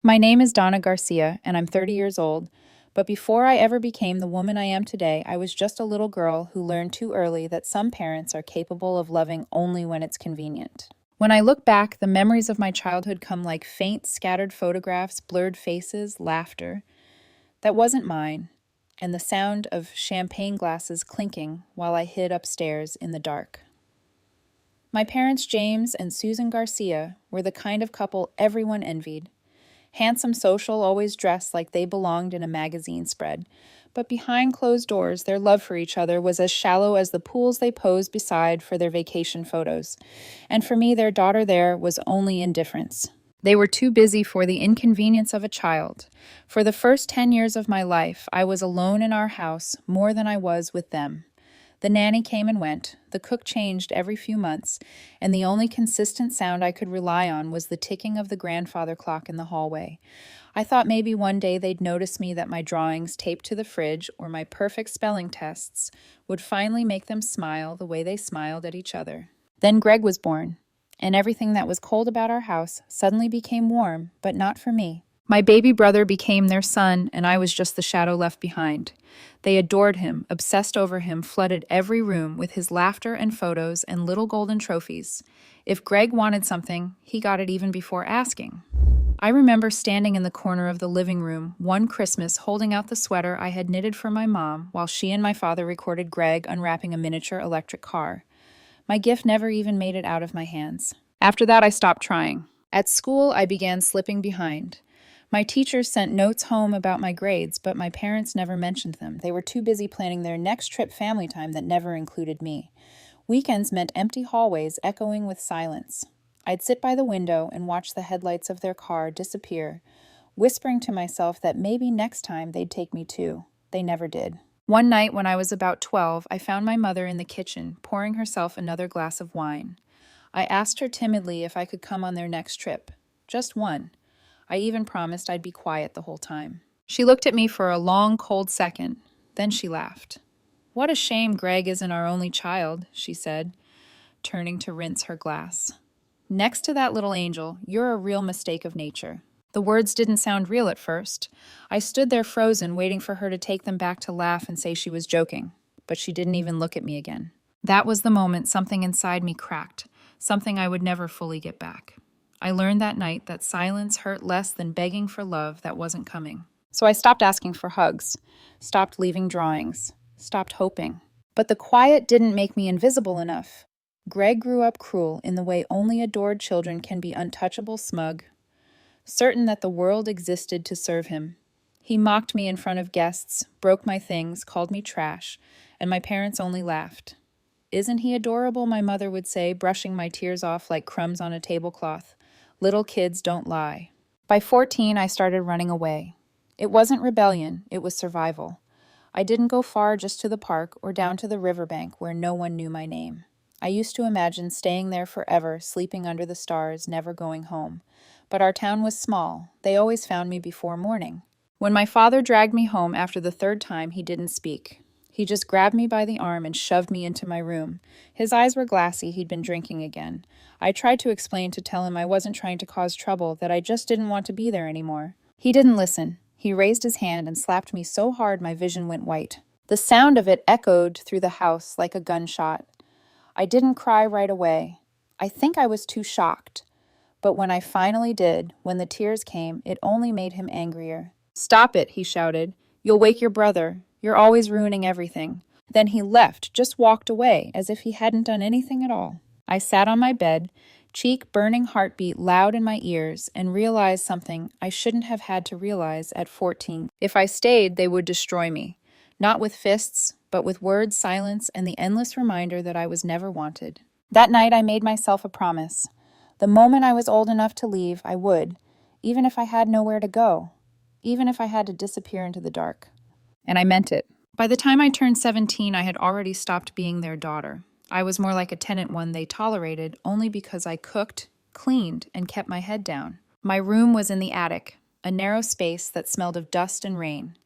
My name is Donna Garcia, and I'm 30 years old. But before I ever became the woman I am today, I was just a little girl who learned too early that some parents are capable of loving only when it's convenient. When I look back, the memories of my childhood come like faint, scattered photographs, blurred faces, laughter that wasn't mine, and the sound of champagne glasses clinking while I hid upstairs in the dark. My parents, James and Susan Garcia, were the kind of couple everyone envied. Handsome social, always dressed like they belonged in a magazine spread. But behind closed doors, their love for each other was as shallow as the pools they posed beside for their vacation photos. And for me, their daughter there was only indifference. They were too busy for the inconvenience of a child. For the first 10 years of my life, I was alone in our house more than I was with them. The nanny came and went, the cook changed every few months, and the only consistent sound I could rely on was the ticking of the grandfather clock in the hallway. I thought maybe one day they'd notice me that my drawings taped to the fridge or my perfect spelling tests would finally make them smile the way they smiled at each other. Then Greg was born, and everything that was cold about our house suddenly became warm, but not for me. My baby brother became their son, and I was just the shadow left behind. They adored him, obsessed over him, flooded every room with his laughter and photos and little golden trophies. If Greg wanted something, he got it even before asking. I remember standing in the corner of the living room one Christmas holding out the sweater I had knitted for my mom while she and my father recorded Greg unwrapping a miniature electric car. My gift never even made it out of my hands. After that, I stopped trying. At school, I began slipping behind. My teachers sent notes home about my grades, but my parents never mentioned them. They were too busy planning their next trip family time that never included me. Weekends meant empty hallways echoing with silence. I'd sit by the window and watch the headlights of their car disappear, whispering to myself that maybe next time they'd take me too. They never did. One night when I was about 12, I found my mother in the kitchen, pouring herself another glass of wine. I asked her timidly if I could come on their next trip. Just one. I even promised I'd be quiet the whole time. She looked at me for a long, cold second. Then she laughed. "What a shame Greg isn't our only child," she said, turning to rinse her glass. "Next to that little angel, you're a real mistake of nature." The words didn't sound real at first. I stood there frozen, waiting for her to take them back to laugh and say she was joking. But she didn't even look at me again. That was the moment something inside me cracked, something I would never fully get back. I learned that night that silence hurt less than begging for love that wasn't coming. So I stopped asking for hugs, stopped leaving drawings, stopped hoping. But the quiet didn't make me invisible enough. Greg grew up cruel in the way only adored children can be untouchable smug, certain that the world existed to serve him. He mocked me in front of guests, broke my things, called me trash, and my parents only laughed. "Isn't he adorable?" my mother would say, brushing my tears off like crumbs on a tablecloth. Little kids don't lie. By 14, I started running away. It wasn't rebellion, it was survival. I didn't go far, just to the park or down to the riverbank where no one knew my name. I used to imagine staying there forever, sleeping under the stars, never going home. But our town was small. They always found me before morning. When my father dragged me home after the third time, he didn't speak. He just grabbed me by the arm and shoved me into my room. His eyes were glassy, he'd been drinking again. I tried to explain, to tell him I wasn't trying to cause trouble, that I just didn't want to be there anymore. He didn't listen. He raised his hand and slapped me so hard my vision went white. The sound of it echoed through the house like a gunshot. I didn't cry right away. I think I was too shocked. But when I finally did, when the tears came, it only made him angrier. "Stop it," he shouted. "You'll wake your brother. You're always ruining everything." Then he left, just walked away, as if he hadn't done anything at all. I sat on my bed, cheek burning heartbeat loud in my ears, and realized something I shouldn't have had to realize at 14. If I stayed, they would destroy me. Not with fists, but with words, silence, and the endless reminder that I was never wanted. That night I made myself a promise. The moment I was old enough to leave, I would, even if I had nowhere to go, even if I had to disappear into the dark. And I meant it. By the time I turned 17, I had already stopped being their daughter. I was more like a tenant one they tolerated only because I cooked, cleaned, and kept my head down. My room was in the attic, a narrow space that smelled of dust and rain.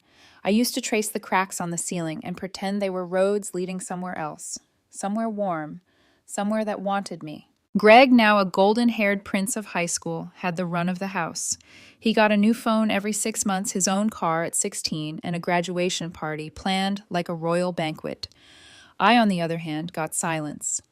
I used to trace the cracks on the ceiling and pretend they were roads leading somewhere else, somewhere warm, somewhere that wanted me. Greg, now a golden-haired prince of high school, had the run of the house. He got a new phone every 6 months, his own car at 16, and a graduation party planned like a royal banquet. I, on the other hand, got silence.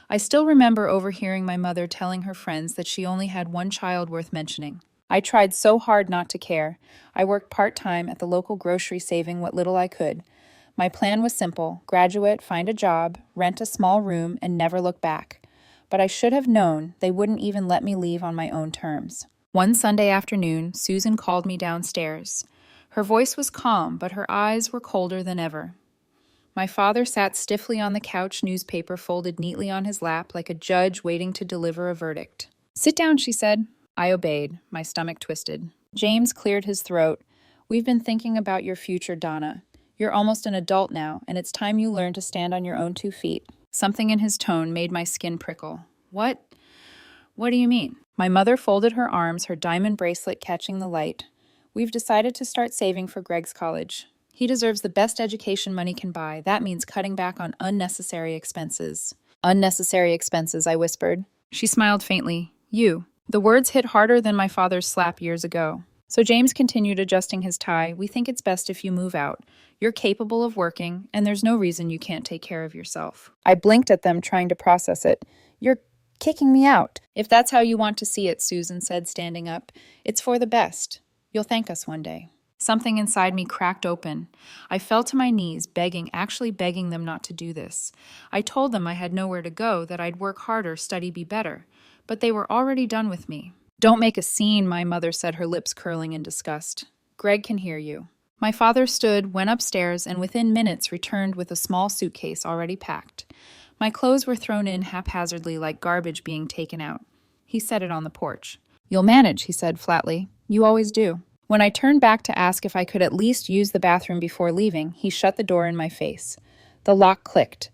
I still remember overhearing my mother telling her friends that she only had one child worth mentioning. I tried so hard not to care. I worked part-time at the local grocery saving what little I could. My plan was simple: graduate, find a job, rent a small room, and never look back. But I should have known they wouldn't even let me leave on my own terms. One Sunday afternoon, Susan called me downstairs. Her voice was calm, but her eyes were colder than ever. My father sat stiffly on the couch, newspaper folded neatly on his lap, like a judge waiting to deliver a verdict. "Sit down," she said. I obeyed, my stomach twisted. James cleared his throat. "We've been thinking about your future, Donna. You're almost an adult now, and it's time you learn to stand on your own 2 feet." Something in his tone made my skin prickle. What? What do you mean? My mother folded her arms, her diamond bracelet catching the light. "We've decided to start saving for Greg's college. He deserves the best education money can buy. That means cutting back on unnecessary expenses." "Unnecessary expenses," I whispered. She smiled faintly. "You." The words hit harder than my father's slap years ago. So James continued adjusting his tie. "We think it's best if you move out. You're capable of working, and there's no reason you can't take care of yourself." I blinked at them, trying to process it. "You're kicking me out." "If that's how you want to see it," Susan said, standing up, "it's for the best. You'll thank us one day." Something inside me cracked open. I fell to my knees, actually begging them not to do this. I told them I had nowhere to go, that I'd work harder, study, be better. But they were already done with me. "Don't make a scene," my mother said, her lips curling in disgust. "Greg can hear you." My father stood, went upstairs, and within minutes returned with a small suitcase already packed. My clothes were thrown in haphazardly, like garbage being taken out. He set it on the porch. "You'll manage," he said flatly. "You always do." When I turned back to ask if I could at least use the bathroom before leaving, he shut the door in my face. The lock clicked.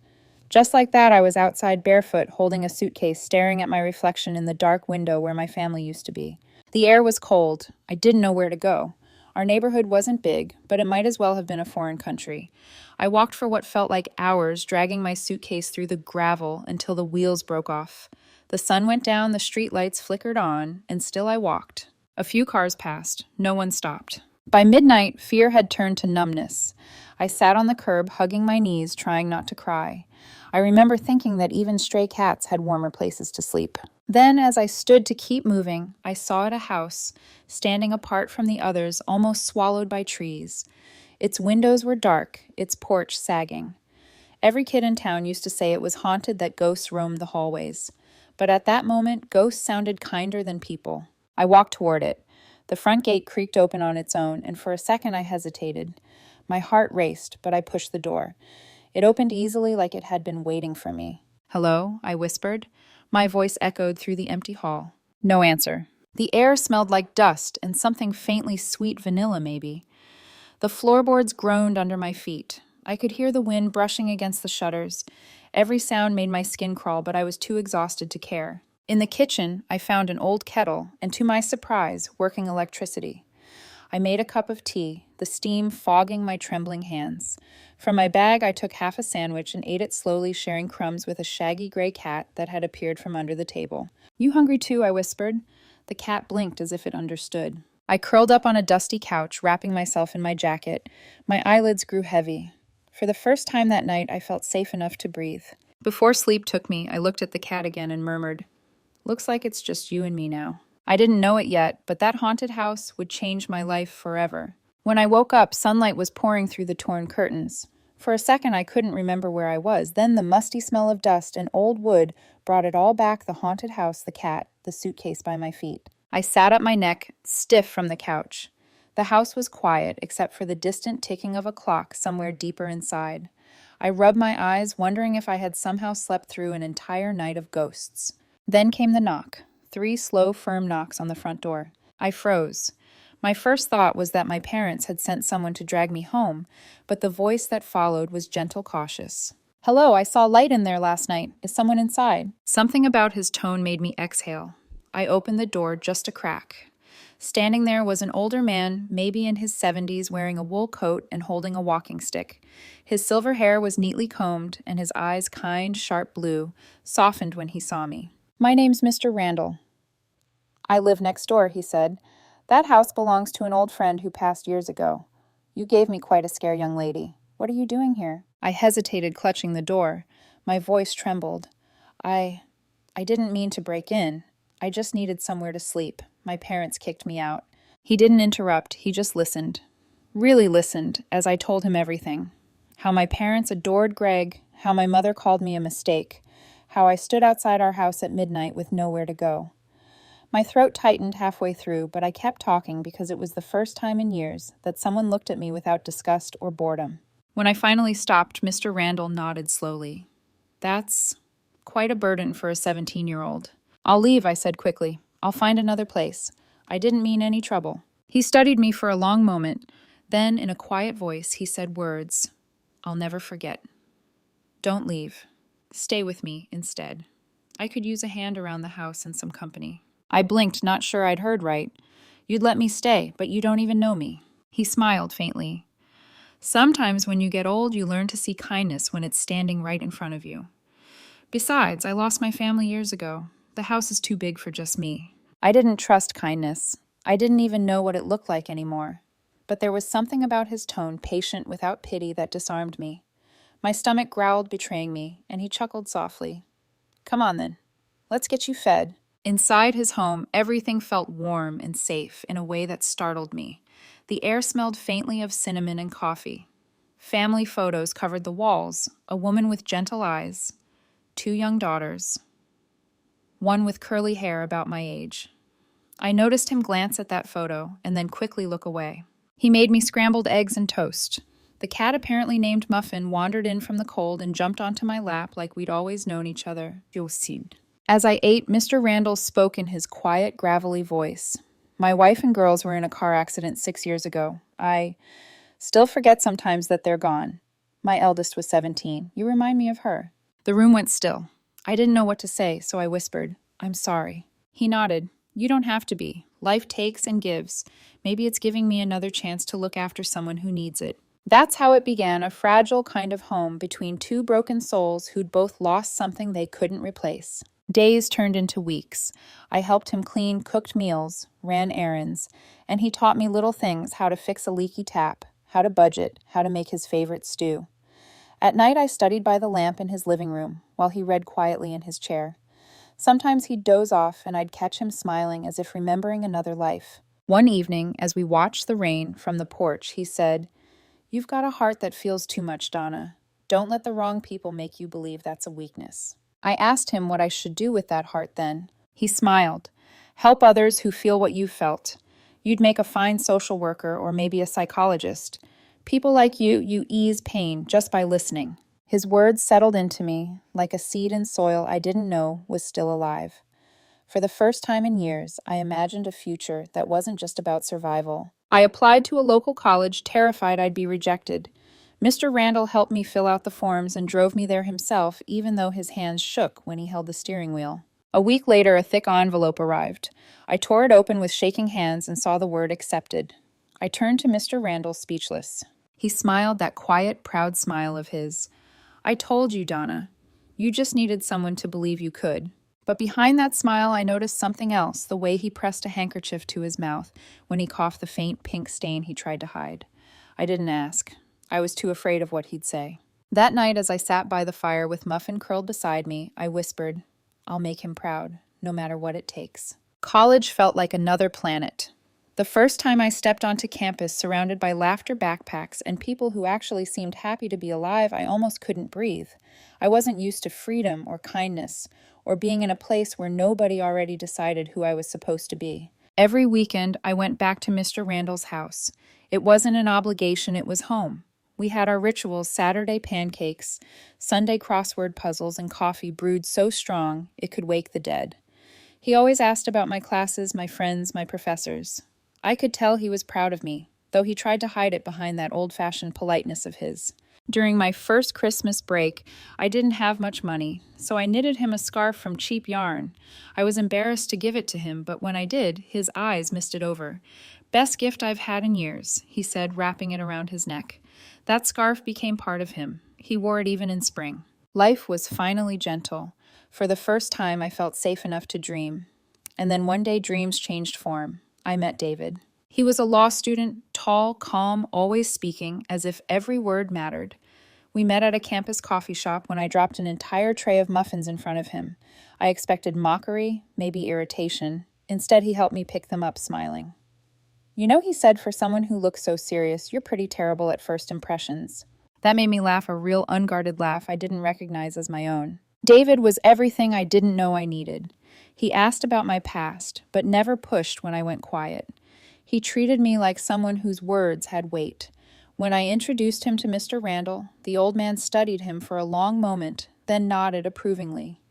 Just like that, I was outside barefoot, holding a suitcase, staring at my reflection in the dark window where my family used to be. The air was cold. I didn't know where to go. Our neighborhood wasn't big, but it might as well have been a foreign country. I walked for what felt like hours, dragging my suitcase through the gravel until the wheels broke off. The sun went down, the street lights flickered on, and still I walked. A few cars passed. No one stopped. By midnight, fear had turned to numbness. I sat on the curb, hugging my knees, trying not to cry. I remember thinking that even stray cats had warmer places to sleep. Then, as I stood to keep moving, I saw a house, standing apart from the others, almost swallowed by trees. Its windows were dark, its porch sagging. Every kid in town used to say it was haunted, that ghosts roamed the hallways. But at that moment, ghosts sounded kinder than people. I walked toward it. The front gate creaked open on its own, and for a second I hesitated. My heart raced, but I pushed the door. It opened easily, like it had been waiting for me. "Hello?" I whispered. My voice echoed through the empty hall. No answer. The air smelled like dust and something faintly sweet, vanilla maybe. The floorboards groaned under my feet. I could hear the wind brushing against the shutters. Every sound made my skin crawl, but I was too exhausted to care. In the kitchen, I found an old kettle, and to my surprise, working electricity. I made a cup of tea, the steam fogging my trembling hands. From my bag, I took half a sandwich and ate it slowly, sharing crumbs with a shaggy gray cat that had appeared from under the table. "You hungry too?" I whispered. The cat blinked as if it understood. I curled up on a dusty couch, wrapping myself in my jacket. My eyelids grew heavy. For the first time that night, I felt safe enough to breathe. Before sleep took me, I looked at the cat again and murmured, "Looks like it's just you and me now." I didn't know it yet, but that haunted house would change my life forever. When I woke up, sunlight was pouring through the torn curtains. For a second, I couldn't remember where I was. Then the musty smell of dust and old wood brought it all back: the haunted house, the cat, the suitcase by my feet. I sat up, my neck stiff from the couch. The house was quiet, except for the distant ticking of a clock somewhere deeper inside. I rubbed my eyes, wondering if I had somehow slept through an entire night of ghosts. Then came the knock. 3 slow, firm knocks on the front door. I froze. My first thought was that my parents had sent someone to drag me home, but the voice that followed was gentle, cautious. "Hello, I saw light in there last night. Is someone inside?" Something about his tone made me exhale. I opened the door just a crack. Standing there was an older man, maybe in his 70s, wearing a wool coat and holding a walking stick. His silver hair was neatly combed, and his eyes, kind, sharp blue, softened when he saw me. My name's Mr. Randall. I live next door, he said. That house belongs to an old friend who passed years ago. You gave me quite a scare, young lady. What are you doing here? I hesitated, clutching the door. My voice trembled. I didn't mean to break in. I just needed somewhere to sleep. My parents kicked me out. He didn't interrupt, he just listened. Really listened, as I told him everything. How my parents adored Greg, how my mother called me a mistake, how I stood outside our house at midnight with nowhere to go. My throat tightened halfway through, but I kept talking because it was the first time in years that someone looked at me without disgust or boredom. When I finally stopped, Mr. Randall nodded slowly. That's quite a burden for a 17-year-old. I'll leave, I said quickly. I'll find another place. I didn't mean any trouble. He studied me for a long moment. Then, in a quiet voice, he said words I'll never forget. Don't leave. Stay with me instead. I could use a hand around the house and some company. I blinked, not sure I'd heard right. You'd let me stay, but you don't even know me. He smiled faintly. Sometimes when you get old, you learn to see kindness when it's standing right in front of you. Besides, I lost my family years ago. The house is too big for just me. I didn't trust kindness. I didn't even know what it looked like anymore. But there was something about his tone, patient without pity, that disarmed me. My stomach growled, betraying me, and he chuckled softly. Come on then. Let's get you fed. Inside his home, everything felt warm and safe in a way that startled me. The air smelled faintly of cinnamon and coffee. Family photos covered the walls, a woman with gentle eyes, 2 young daughters, one with curly hair about my age. I noticed him glance at that photo and then quickly look away. He made me scrambled eggs and toast. The cat, apparently named Muffin, wandered in from the cold and jumped onto my lap like we'd always known each other. Josid. As I ate, Mr. Randall spoke in his quiet, gravelly voice. My wife and girls were in a car accident 6 years ago. I still forget sometimes that they're gone. My eldest was 17. You remind me of her. The room went still. I didn't know what to say, so I whispered, I'm sorry. He nodded. You don't have to be. Life takes and gives. Maybe it's giving me another chance to look after someone who needs it. That's how it began, a fragile kind of home between 2 broken souls who'd both lost something they couldn't replace. Days turned into weeks. I helped him clean cooked meals, ran errands, and he taught me little things, how to fix a leaky tap, how to budget, how to make his favorite stew. At night, I studied by the lamp in his living room, while he read quietly in his chair. Sometimes he'd doze off, and I'd catch him smiling as if remembering another life. One evening, as we watched the rain from the porch, he said, You've got a heart that feels too much, Donna. Don't let the wrong people make you believe that's a weakness. I asked him what I should do with that heart then. He smiled. Help others who feel what you felt. You'd make a fine social worker or maybe a psychologist. People like you ease pain just by listening. His words settled into me like a seed in soil I didn't know was still alive. For the first time in years, I imagined a future that wasn't just about survival. I applied to a local college, terrified I'd be rejected. Mr. Randall helped me fill out the forms and drove me there himself, even though his hands shook when he held the steering wheel. A week later, a thick envelope arrived. I tore it open with shaking hands and saw the word accepted. I turned to Mr. Randall, speechless. He smiled that quiet, proud smile of his. I told you, Donna. You just needed someone to believe you could. But behind that smile, I noticed something else, the way he pressed a handkerchief to his mouth when he coughed the faint pink stain he tried to hide. I didn't ask. I was too afraid of what he'd say. That night, as I sat by the fire with Muffin curled beside me, I whispered, I'll make him proud, no matter what it takes. College felt like another planet. The first time I stepped onto campus surrounded by laughter backpacks and people who actually seemed happy to be alive, I almost couldn't breathe. I wasn't used to freedom or kindness, or being in a place where nobody already decided who I was supposed to be. Every weekend, I went back to Mr. Randall's house. It wasn't an obligation, it was home. We had our rituals, Saturday pancakes, Sunday crossword puzzles, and coffee brewed so strong it could wake the dead. He always asked about my classes, my friends, my professors. I could tell he was proud of me, though he tried to hide it behind that old-fashioned politeness of his. During my first Christmas break, I didn't have much money, so I knitted him a scarf from cheap yarn. I was embarrassed to give it to him, but when I did, his eyes misted over. Best gift I've had in years, he said, wrapping it around his neck. That scarf became part of him. He wore it even in spring. Life was finally gentle. For the first time, I felt safe enough to dream. And then one day, dreams changed form. I met David. He was a law student, tall, calm, always speaking, as if every word mattered. We met at a campus coffee shop when I dropped an entire tray of muffins in front of him. I expected mockery, maybe irritation. Instead, he helped me pick them up, smiling. You know, he said, for someone who looks so serious, you're pretty terrible at first impressions. That made me laugh, a real unguarded laugh I didn't recognize as my own. David was everything I didn't know I needed. He asked about my past, but never pushed when I went quiet. He treated me like someone whose words had weight. When I introduced him to Mr. Randall, the old man studied him for a long moment, then nodded approvingly.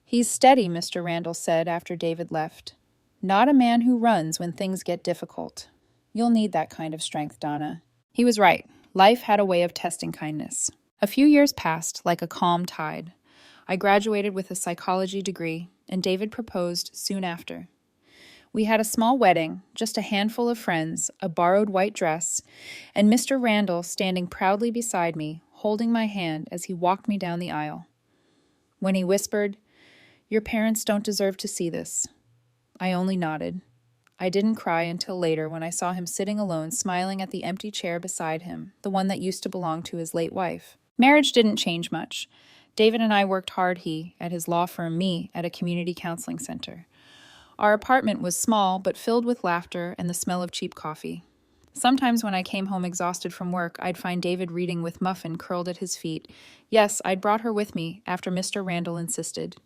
He's steady, Mr. Randall said after David left. Not a man who runs when things get difficult. You'll need that kind of strength, Donna. He was right. Life had a way of testing kindness. A few years passed like a calm tide. I graduated with a psychology degree, and David proposed soon after. We had a small wedding, just a handful of friends, a borrowed white dress, and Mr. Randall standing proudly beside me, holding my hand as he walked me down the aisle. When he whispered, "Your parents don't deserve to see this," I only nodded. I didn't cry until later when I saw him sitting alone, smiling at the empty chair beside him, the one that used to belong to his late wife. Marriage didn't change much. David and I worked hard, he at his law firm, me at a community counseling center. Our apartment was small, but filled with laughter and the smell of cheap coffee. Sometimes when I came home exhausted from work, I'd find David reading with Muffin curled at his feet. Yes, I'd brought her with me after Mr. Randall insisted.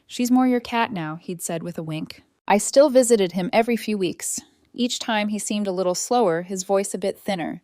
She's more your cat now, he'd said with a wink. I still visited him every few weeks. Each time he seemed a little slower, his voice a bit thinner.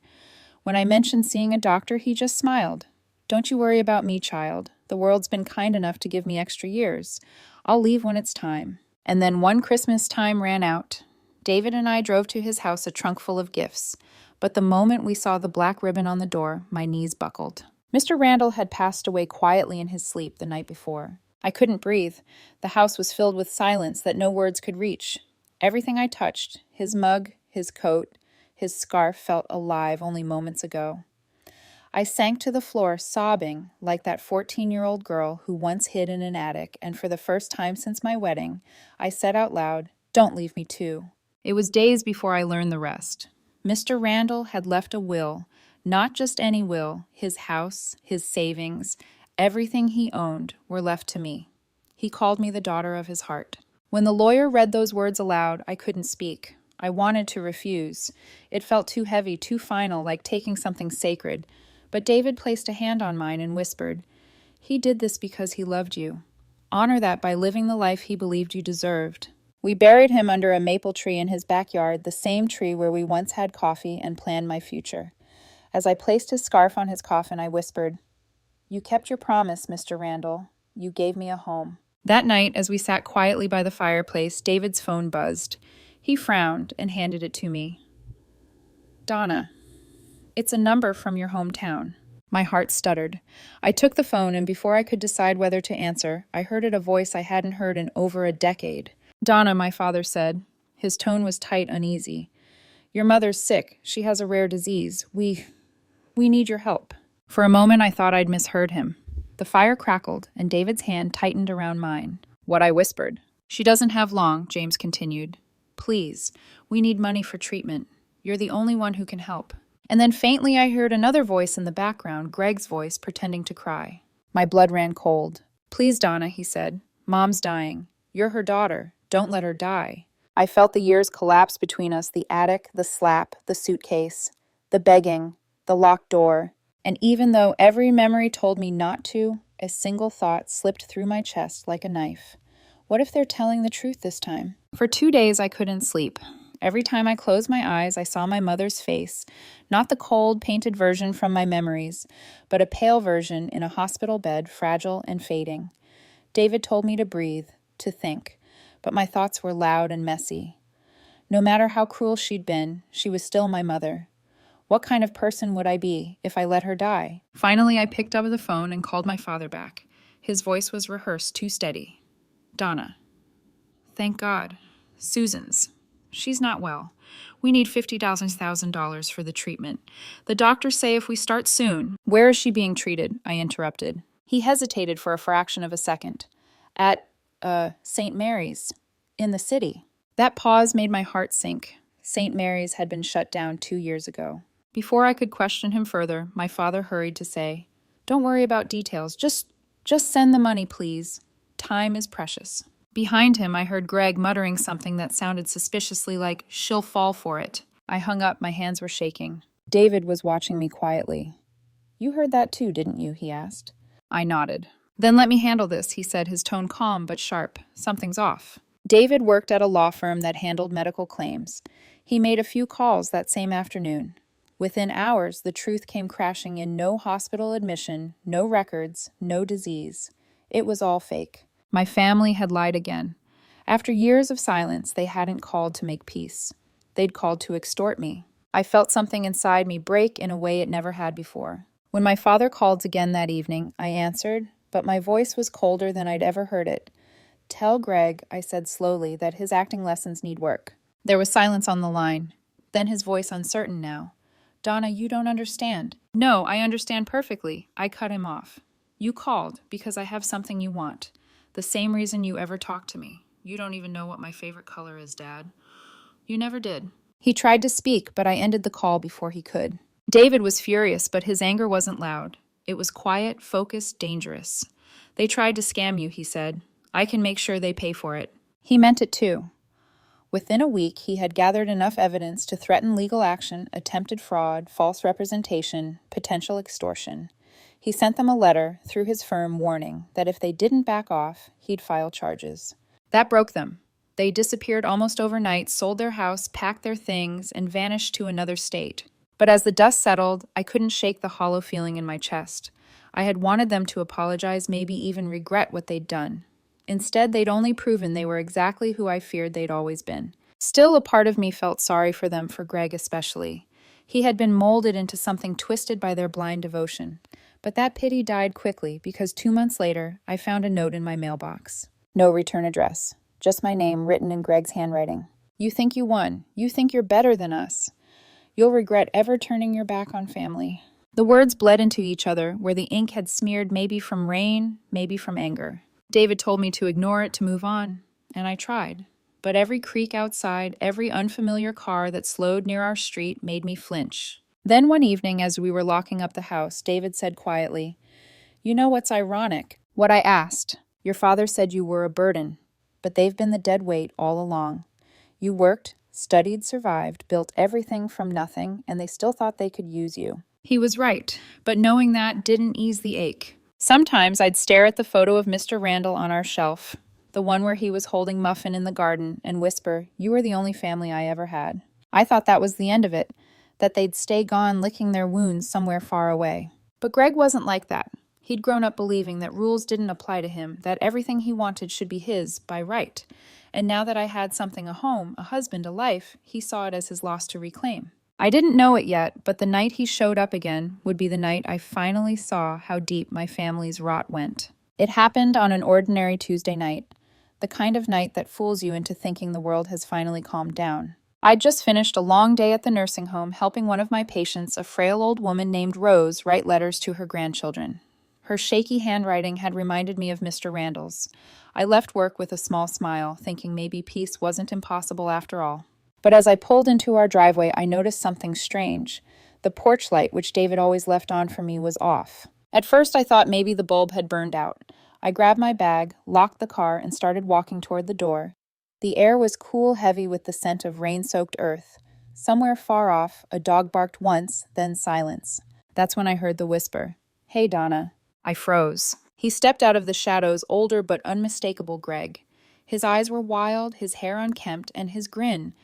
When I mentioned seeing a doctor, he just smiled. Don't you worry about me, child. The world's been kind enough to give me extra years. I'll leave when it's time. And then one Christmas time ran out. David and I drove to his house, a trunk full of gifts. But the moment we saw the black ribbon on the door, my knees buckled. Mr. Randall had passed away quietly in his sleep the night before. I couldn't breathe. The house was filled with silence that no words could reach. Everything I touched, his mug, his coat, his scarf, felt alive only moments ago. I sank to the floor, sobbing like that 14-year-old girl who once hid in an attic, and for the first time since my wedding, I said out loud, "Don't leave me too." It was days before I learned the rest. Mr. Randall had left a will, not just any will. His house, his savings, everything he owned were left to me. He called me the daughter of his heart. When the lawyer read those words aloud, I couldn't speak. I wanted to refuse. It felt too heavy, too final, like taking something sacred. But David placed a hand on mine and whispered, "He did this because he loved you. Honor that by living the life he believed you deserved." We buried him under a maple tree in his backyard, the same tree where we once had coffee and planned my future. As I placed his scarf on his coffin, I whispered, "You kept your promise, Mr. Randall. You gave me a home." That night, as we sat quietly by the fireplace, David's phone buzzed. He frowned and handed it to me. "Donna, it's a number from your hometown." My heart stuttered. I took the phone, and before I could decide whether to answer, I heard a voice I hadn't heard in over a decade. "Donna," my father said. His tone was tight, uneasy. "Your mother's sick. She has a rare disease. We need your help." For a moment, I thought I'd misheard him. The fire crackled, and David's hand tightened around mine. What I whispered. "She doesn't have long," James continued. "Please, we need money for treatment. You're the only one who can help." And then faintly I heard another voice in the background, Greg's voice, pretending to cry. My blood ran cold. "Please, Donna," he said. "Mom's dying. You're her daughter. Don't let her die." I felt the years collapse between us, the attic, the slap, the suitcase, the begging, the locked door. And even though every memory told me not to, a single thought slipped through my chest like a knife. What if they're telling the truth this time? For 2 days I couldn't sleep. Every time I closed my eyes, I saw my mother's face, not the cold, painted version from my memories, but a pale version in a hospital bed, fragile and fading. David told me to breathe, to think, but my thoughts were loud and messy. No matter how cruel she'd been, she was still my mother. What kind of person would I be if I let her die? Finally, I picked up the phone and called my father back. His voice was rehearsed, too steady. "Donna, thank God. Susan's. She's not well. We need $50,000 for the treatment. The doctors say if we start soon." "Where is she being treated?" I interrupted. He hesitated for a fraction of a second. At, St. Mary's, in the city. That pause made my heart sink. St. Mary's had been shut down 2 years ago. Before I could question him further, my father hurried to say, "Don't worry about details. Just send the money, please. Time is precious." Behind him, I heard Greg muttering something that sounded suspiciously like, "She'll fall for it." I hung up, my hands were shaking. David was watching me quietly. "You heard that too, didn't you?" he asked. I nodded. "Then let me handle this," he said, his tone calm but sharp. "Something's off." David worked at a law firm that handled medical claims. He made a few calls that same afternoon. Within hours, the truth came crashing in: no hospital admission, no records, no disease. It was all fake. My family had lied again. After years of silence, they hadn't called to make peace. They'd called to extort me. I felt something inside me break in a way it never had before. When my father called again that evening, I answered, but my voice was colder than I'd ever heard it. "Tell Greg," I said slowly, "that his acting lessons need work." There was silence on the line. Then his voice uncertain now. "Donna, you don't understand." "No, I understand perfectly." I cut him off. "You called because I have something you want. The same reason you ever talked to me. You don't even know what my favorite color is, Dad. You never did." He tried to speak, but I ended the call before he could. David was furious, but his anger wasn't loud. It was quiet, focused, dangerous. "They tried to scam you," he said. "I can make sure they pay for it." He meant it too. Within a week, he had gathered enough evidence to threaten legal action, attempted fraud, false representation, potential extortion. He sent them a letter through his firm warning that if they didn't back off, he'd file charges. That broke them. They disappeared almost overnight, sold their house, packed their things, and vanished to another state. But as the dust settled, I couldn't shake the hollow feeling in my chest. I had wanted them to apologize, maybe even regret what they'd done. Instead, they'd only proven they were exactly who I feared they'd always been. Still, a part of me felt sorry for them, for Greg especially. He had been molded into something twisted by their blind devotion. But that pity died quickly because 2 months later, I found a note in my mailbox. No return address. Just my name written in Greg's handwriting. "You think you won. You think you're better than us. You'll regret ever turning your back on family." The words bled into each other, where the ink had smeared maybe from rain, maybe from anger. David told me to ignore it, to move on, and I tried. But every creak outside, every unfamiliar car that slowed near our street made me flinch. Then one evening, as we were locking up the house, David said quietly, "You know what's ironic?" What I asked. "Your father said you were a burden, but they've been the dead weight all along. You worked, studied, survived, built everything from nothing, and they still thought they could use you." He was right, but knowing that didn't ease the ache. Sometimes I'd stare at the photo of Mr. Randall on our shelf, the one where he was holding Muffin in the garden, and whisper, "You were the only family I ever had." I thought that was the end of it, that they'd stay gone licking their wounds somewhere far away. But Greg wasn't like that. He'd grown up believing that rules didn't apply to him, that everything he wanted should be his by right. And now that I had something, a home, a husband, a life, he saw it as his loss to reclaim. I didn't know it yet, but the night he showed up again would be the night I finally saw how deep my family's rot went. It happened on an ordinary Tuesday night, the kind of night that fools you into thinking the world has finally calmed down. I'd just finished a long day at the nursing home helping one of my patients, a frail old woman named Rose, write letters to her grandchildren. Her shaky handwriting had reminded me of Mr. Randall's. I left work with a small smile, thinking maybe peace wasn't impossible after all. But as I pulled into our driveway, I noticed something strange. The porch light, which David always left on for me, was off. At first, I thought maybe the bulb had burned out. I grabbed my bag, locked the car, and started walking toward the door. The air was cool, heavy with the scent of rain-soaked earth. Somewhere far off, a dog barked once, then silence. That's when I heard the whisper, "Hey, Donna." I froze. He stepped out of the shadows, older but unmistakable Greg. His eyes were wild, his hair unkempt, and his grin,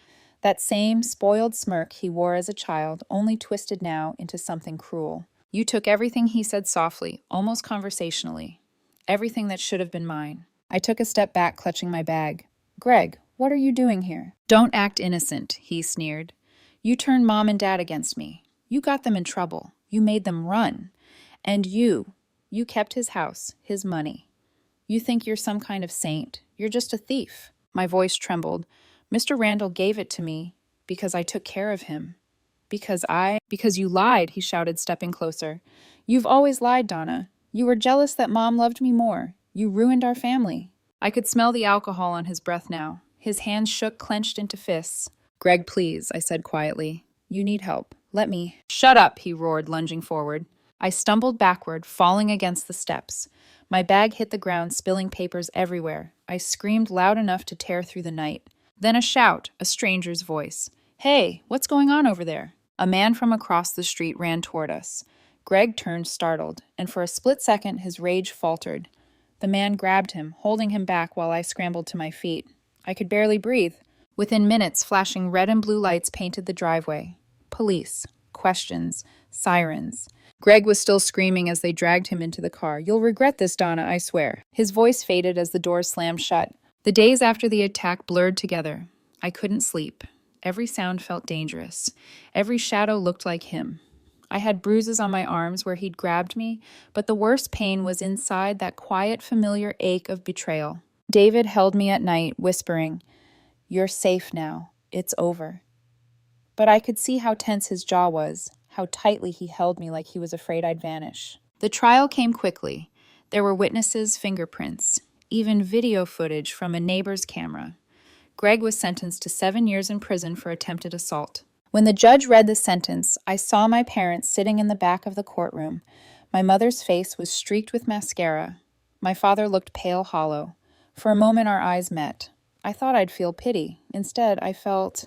that same spoiled smirk he wore as a child, only twisted now into something cruel. You took everything he said softly, almost conversationally. Everything that should have been mine. I took a step back, clutching my bag. "Greg, what are you doing here?" "Don't act innocent," he sneered. "You turned Mom and Dad against me. You got them in trouble. You made them run. And you kept his house, his money. You think you're some kind of saint. You're just a thief." My voice trembled. "Mr. Randall gave it to me because I took care of him. Because you lied," he shouted, stepping closer. "You've always lied, Donna. You were jealous that Mom loved me more. You ruined our family. I could smell the alcohol on his breath now. His hands shook, clenched into fists. "Greg, please," I said quietly. "You need help. Let me." "Shut up," he roared, lunging forward. I stumbled backward, falling against the steps. My bag hit the ground, spilling papers everywhere. I screamed loud enough to tear through the night. Then a shout, a stranger's voice. "Hey, what's going on over there?" A man from across the street ran toward us. Greg turned startled, and for a split second his rage faltered. The man grabbed him, holding him back while I scrambled to my feet. I could barely breathe. Within minutes, flashing red and blue lights painted the driveway. Police. Questions. Sirens. Greg was still screaming as they dragged him into the car. "You'll regret this, Donna, I swear." His voice faded as the doors slammed shut. The days after the attack blurred together. I couldn't sleep. Every sound felt dangerous. Every shadow looked like him. I had bruises on my arms where he'd grabbed me, but the worst pain was inside that quiet, familiar ache of betrayal. David held me at night, whispering, "You're safe now. It's over." But I could see how tense his jaw was, how tightly he held me like he was afraid I'd vanish. The trial came quickly. There were witnesses' fingerprints, even video footage from a neighbor's camera. Greg was sentenced to 7 years in prison for attempted assault. When the judge read the sentence, I saw my parents sitting in the back of the courtroom. My mother's face was streaked with mascara. My father looked pale hollow. For a moment our eyes met. I thought I'd feel pity. Instead, I felt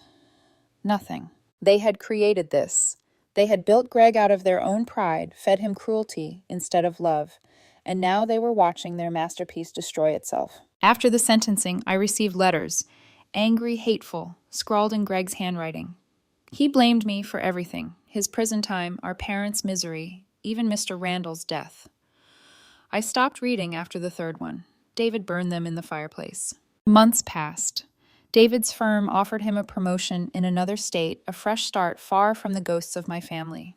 nothing. They had created this. They had built Greg out of their own pride, fed him cruelty instead of love, and now they were watching their masterpiece destroy itself. After the sentencing, I received letters, angry, hateful, scrawled in Greg's handwriting. He blamed me for everything, his prison time, our parents' misery, even Mr. Randall's death. I stopped reading after the third one. David burned them in the fireplace. Months passed. David's firm offered him a promotion in another state, a fresh start far from the ghosts of my family.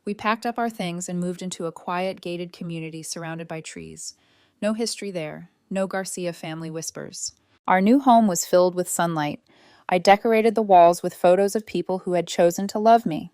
We packed up our things and moved into a quiet, gated community surrounded by trees. No history there, no Garcia family whispers. Our new home was filled with sunlight. I decorated the walls with photos of people who had chosen to love me.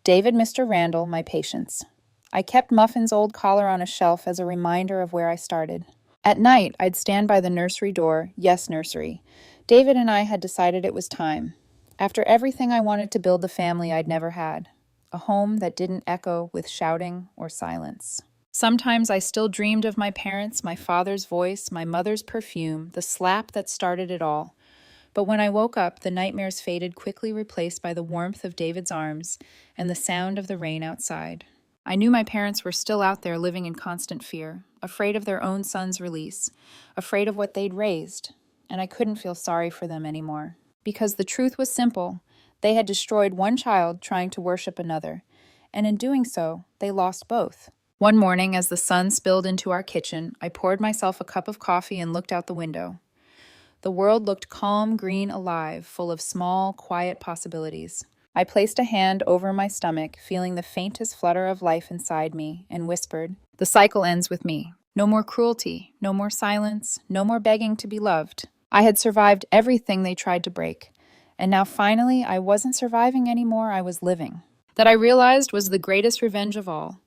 David, Mr. Randall, my patience. I kept Muffin's old collar on a shelf as a reminder of where I started. At night, I'd stand by the nursery door, yes, nursery. David and I had decided it was time. After everything, I wanted to build the family I'd never had. A home that didn't echo with shouting or silence. Sometimes I still dreamed of my parents, my father's voice, my mother's perfume, the slap that started it all. But when I woke up, the nightmares faded, quickly replaced by the warmth of David's arms and the sound of the rain outside. I knew my parents were still out there living in constant fear, afraid of their own son's release, afraid of what they'd raised, and I couldn't feel sorry for them anymore. Because the truth was simple. They had destroyed one child trying to worship another, and in doing so, they lost both. One morning, as the sun spilled into our kitchen, I poured myself a cup of coffee and looked out the window. The world looked calm, green, alive, full of small, quiet possibilities. I placed a hand over my stomach, feeling the faintest flutter of life inside me, and whispered, "The cycle ends with me. No more cruelty, no more silence, no more begging to be loved." I had survived everything they tried to break, and now finally I wasn't surviving anymore, I was living. That I realized was the greatest revenge of all.